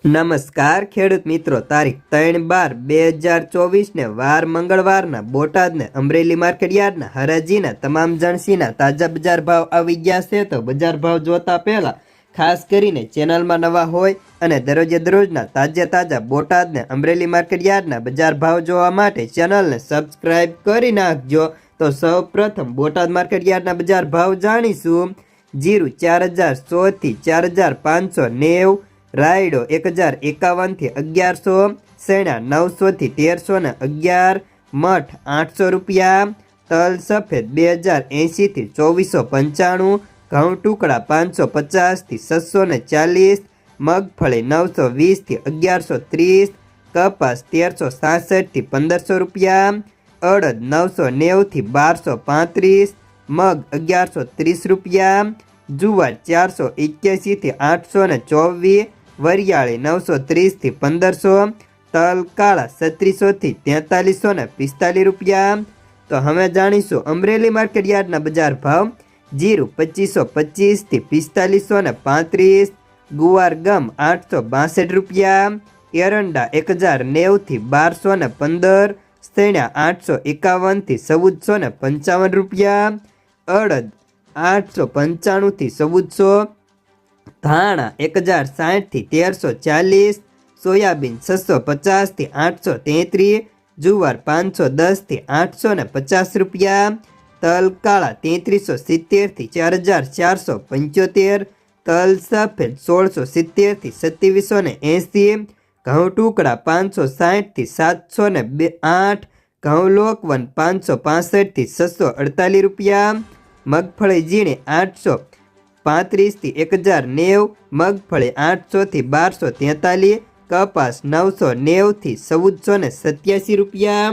નમસ્કાર ખેડૂત મિત્રો, તારીખ 3/12/2024 ને વાર મંગળવારના બોટાદને અમરેલી માર્કેટ યાર્ડના હરાજીના તમામ જણસીના તાજા બજાર ભાવ આવી ગયા છે। તો બજાર ભાવ જોતા પહેલા ખાસ કરીને ચેનલમાં નવા હોય અને દરરોજે દરરોજના તાજા બોટાદને અમરેલી માર્કેટ યાર્ડના બજાર ભાવ જોવા માટે ચેનલને સબસ્ક્રાઇબ કરી નાખજો। તો સૌ પ્રથમ બોટાદ માર્કેટ યાર્ડના બજાર ભાવ જાણીશું। જીરું 40100 થી 4590, રાયડો 1051 થી 1100, સેણા 900 થી 1311, મઠ 800 રૂપિયા, તલ સફેદ 2080 થી 2495, ઘઉં ટુકડા 550 થી 640, મગફળી 920 થી 1130, કપાસ 1366 થી 1500 રૂપિયા, અડદ 990 થી 1235, મગ 1130 રૂપિયા, જુવાર 481 થી 824, વરિયાળી 930 થી 1500, તલ કાળા 3600 થી 4345 રૂપિયા। તો હવે જાણીશું અમરેલી માર્કેટ યાર્ડના બજાર ભાવ। જીરું 2525 થી 4535, ગુવાર ગમ 862 રૂપિયા, એરંડા 1090 થી 1215, સેણા 851 થી 1455 રૂપિયા, અડદ 895 થી 1400, ધાણા 1060 થી 1340, સોયાબીન 650 થી 833, જુવાર 510 થી 850 રૂપિયા, તલ કાળા 3370 થી 4475, તલ સફેદ 1670 થી 2780, ઘઉં ટુકડા 560 થી 708, ઘઉં લોકવન 565 થી 648 રૂપિયા, મગફળી ઝીણી 835 થી 1090, મગફળી 800 થી 1243, કપાસ 990 થી 1487 રૂપિયા।